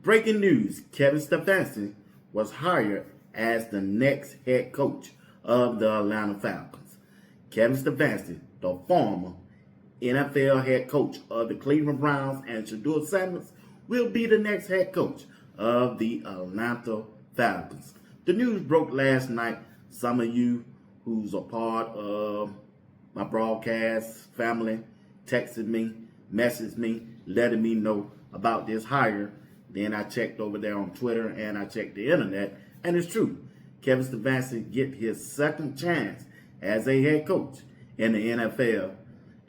Breaking news, Kevin Stefanski was hired as the next head coach of the Atlanta Falcons. Kevin Stefanski, the former NFL head coach of the Cleveland Browns, and Shedeur Sanders will be the next head coach of the Atlanta Falcons. The news broke last night. Some of you who's a part of my broadcast family texted me, messaged me, letting me know about this hire. Then I checked over there on Twitter and I checked the internet, and it's true. Kevin Stefanski get his second chance as a head coach in the NFL,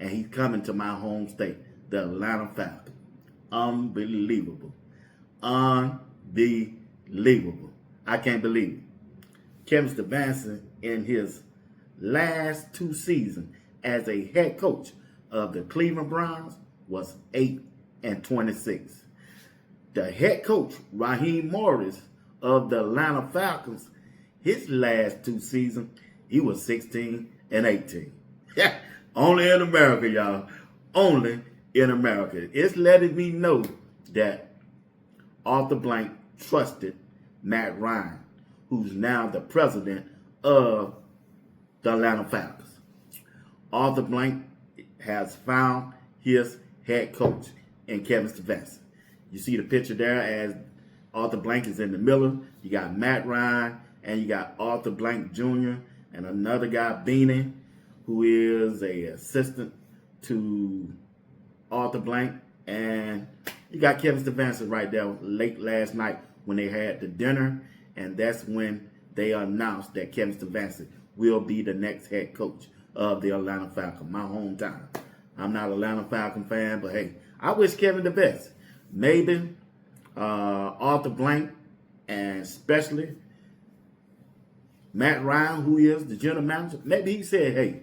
and he's coming to my home state, the Atlanta Falcons. Unbelievable. Unbelievable. I can't believe it. Kevin Stefanski, in his last 2 seasons as a head coach of the Cleveland Browns, was 8-26. The head coach, Raheem Morris, of the Atlanta Falcons, his last 2 seasons, he was 16-18. Only in America, y'all. Only in America. It's letting me know that Arthur Blank trusted Matt Ryan, who's now the president of the Atlanta Falcons. Arthur Blank has found his head coach in Kevin Stefanski. You see the picture there as Arthur Blank is in the middle. You got Matt Ryan and you got Arthur Blank Jr. and another guy, Beanie, who is a assistant to Arthur Blank. And you got Kevin Stefanski right there late last night when they had the dinner. And that's when they announced that Kevin Stefanski will be the next head coach of the Atlanta Falcons, my hometown. I'm not an Atlanta Falcon fan, but hey, I wish Kevin the best. Maybe Arthur Blank, and especially Matt Ryan, who is the general manager, maybe he said, hey,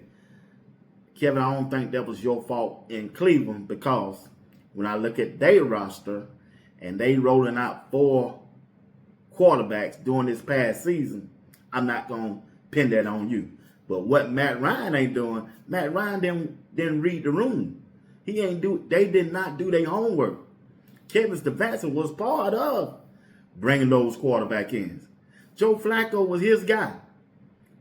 Kevin, I don't think that was your fault in Cleveland, because when I look at their roster and they rolling out 4 quarterbacks during this past season, I'm not going to pin that on you. But what Matt Ryan ain't doing, Matt Ryan didn't read the room. They did not do their homework. Kevin Stefanski was part of bringing those quarterback ins. Joe Flacco was his guy.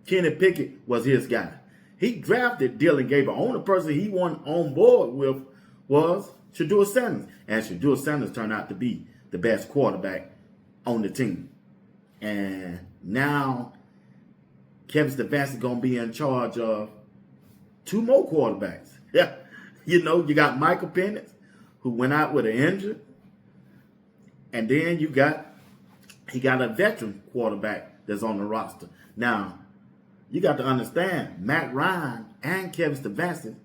Kenny Pickett was his guy. He drafted Dylan Gabriel. The only person he went on board with was Shedeur Sanders. And Shedeur Sanders turned out to be the best quarterback on the team. And now Kevin Stefanski going to be in charge of 2 more quarterbacks. Yeah. You know, you got Michael Penix, who went out with an injury. And then he got a veteran quarterback that's on the roster. Now, you got to understand, Matt Ryan and Kevin Stefanski,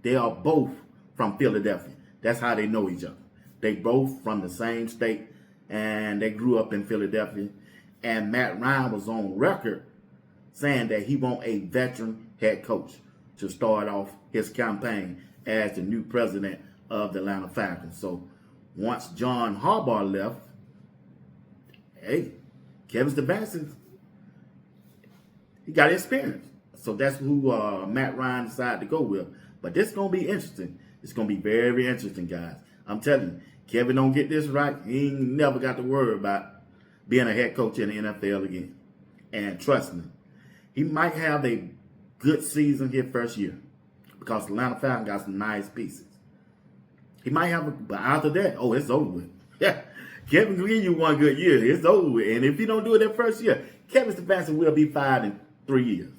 they are both from Philadelphia. That's how they know each other. They both from the same state, and they grew up in Philadelphia. And Matt Ryan was on record saying that he wants a veteran head coach to start off his campaign as the new president of the Atlanta Falcons. So once John Harbaugh left, hey, Kevin Stefanski, he got experience. So that's who Matt Ryan decided to go with. But this is going to be interesting. It's going to be very interesting, guys. I'm telling you, Kevin don't get this right, he ain't never got to worry about being a head coach in the NFL again. And trust me, he might have a good season his first year because the Atlanta Falcons got some nice pieces. He might have, but after that, oh, it's over with. Yeah, Kevin will give you 1 good year. It's over with. And if you don't do it that first year, Kevin Stefanski will be fired in 3 years.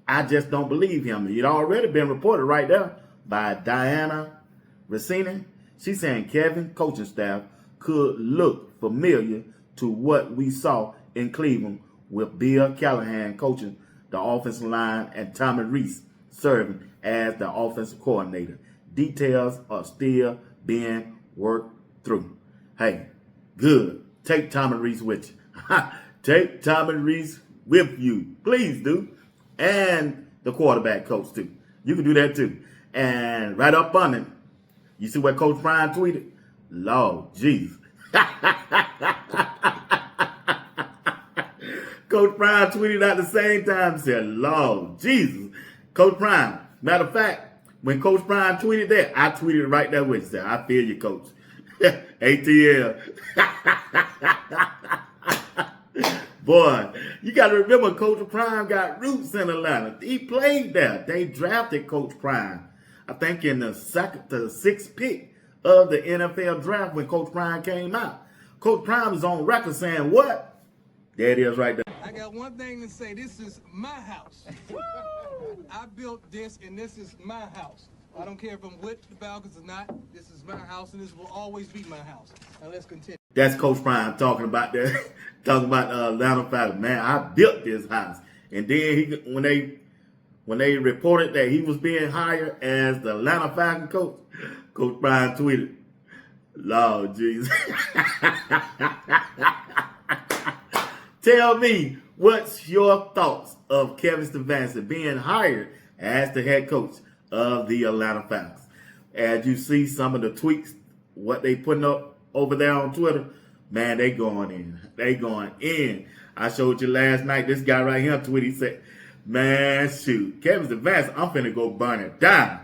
I just don't believe him. It already been reported right there by Diana Rossini. She's saying Kevin coaching staff could look familiar to what we saw in Cleveland with Bill Callahan coaching the offensive line and Tommy Rees serving as the offensive coordinator. Details are still being worked through. Hey, good. Take Tommy Rees with you. Take Tommy Rees with you. Please do. And the quarterback coach, too. You can do that, too. And right up on it, you see what Coach Brian tweeted? Lord Jesus. Coach Brian tweeted at the same time, said, Lord Jesus. Coach Brian, matter of fact, when Coach Brian tweeted that, I tweeted right there with you. Said, I feel you, Coach. ATL. Boy, you got to remember Coach Prime got roots in Atlanta. He played there. They drafted Coach Prime, I think in the sixth pick of the NFL draft when Coach Prime came out. Coach Prime is on record saying what? There it is right there. I got one thing to say. This is my house. I built this, and this is my house. I don't care if I'm with the Falcons or not. This is my house, and this will always be my house. Now let's continue. That's Coach Prime talking about that, talking about Atlanta Falcons. Man, I built this house, and then when they reported that he was being hired as the Atlanta Falcons coach, Coach Prime tweeted, "Lord Jesus, tell me what's your thoughts of Kevin Stefanski being hired as the head coach of the Atlanta Falcons?" As you see some of the tweets, what they putting up over there on Twitter, man, they going in. They going in. I showed you last night, this guy right here tweeted, he said, "Man, shoot, Kevin Stefanski, I'm finna go burn it down."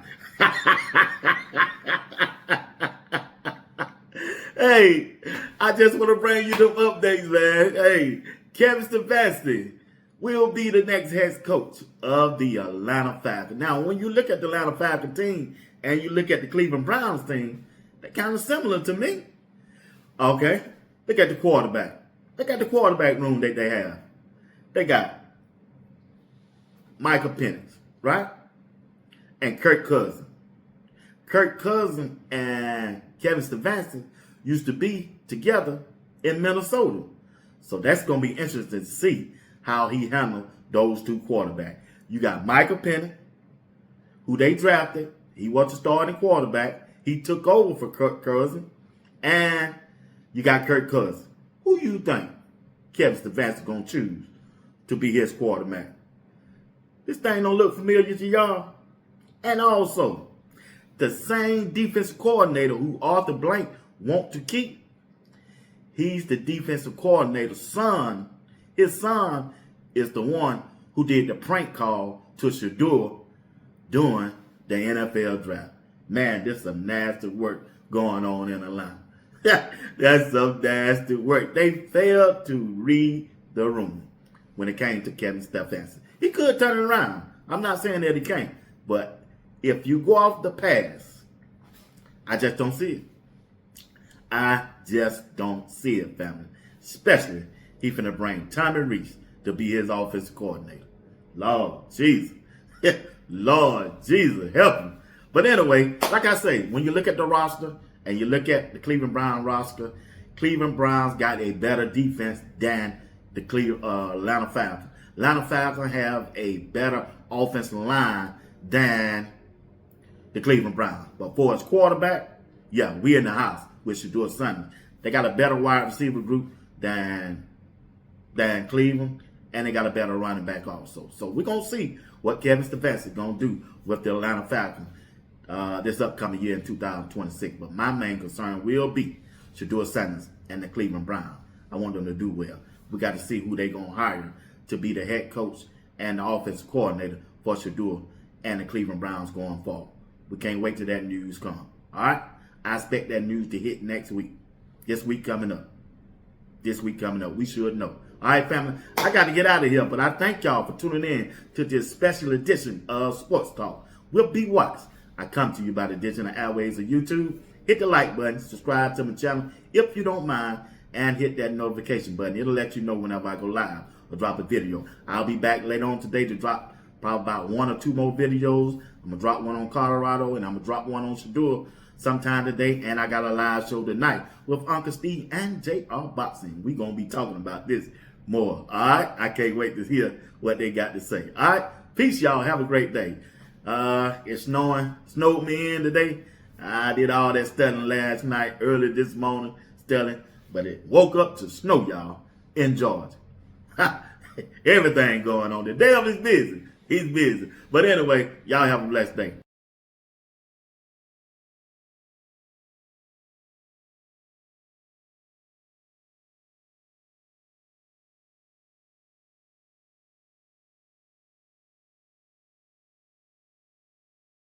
Hey, I just want to bring you them updates, man. Hey, Kevin Stefanski will be the next head coach of the Atlanta Falcons. Now, when you look at the Atlanta Falcons team and you look at the Cleveland Browns team, they're kind of similar to me. Okay, look at the quarterback. Look at the quarterback room that they have. They got Michael Penix, right? And Kirk Cousins. Kirk Cousins and Kevin Stefanski used to be together in Minnesota. So that's going to be interesting to see how he handled those two quarterbacks. You got Michael Penix, who they drafted. He was the starting quarterback. He took over for Kirk Cousins. And you got Kirk Cousins. Who you think Kevin Stefanski going to choose to be his quarterback? This thing don't look familiar to y'all. And also, the same defensive coordinator who Arthur Blank want to keep, he's the defensive coordinator's son. His son is the one who did the prank call to Shador during the NFL draft. Man, this is some nasty work going on in Atlanta. That's some nasty work. They failed to read the room when it came to Kevin Stefanski. He could turn it around. I'm not saying that he can't. But if you go off the pass, I just don't see it. I just don't see it, family. Especially, he finna bring Tommy Reese to be his offensive coordinator. Lord Jesus. Lord Jesus, help him. But anyway, like I say, when you look at the roster and you look at the Cleveland Browns roster, Cleveland Browns got a better defense than the Atlanta Falcons. Atlanta Falcons have a better offensive line than the Cleveland Browns. But for his quarterback, yeah, we in the house with Shador Sanders. They got a better wide receiver group than Cleveland, and they got a better running back also. So we're going to see what Kevin Stefanski is going to do with the Atlanta Falcons this upcoming year in 2026. But my main concern will be Shador Sanders and the Cleveland Browns. I want them to do well. We got to see who they're going to hire to be the head coach and the offensive coordinator for Shador and the Cleveland Browns going forward. We can't wait till that news comes. All right? I expect that news to hit next week. This week coming up. We should know. All right, family. I got to get out of here, but I thank y'all for tuning in to this special edition of Sports Talk. We'll be watched. I come to you by the digital airways of YouTube. Hit the like button, subscribe to my channel if you don't mind, and hit that notification button. It'll let you know whenever I go live or drop a video. I'll be back later on today to drop probably about 1 or 2 more videos. I'm going to drop one on Colorado, and I'm going to drop one on Shador sometime today. And I got a live show tonight with Uncle Steve and JR Boxing. We're going to be talking about this more. All right? I can't wait to hear what they got to say. All right? Peace, y'all. Have a great day. It's snowing. Snowed me in today. I did all that studying last night, early this morning, studying. But it woke up to snow, y'all, in Georgia. Everything going on. The devil is busy. He's busy. But anyway, y'all have a blessed day.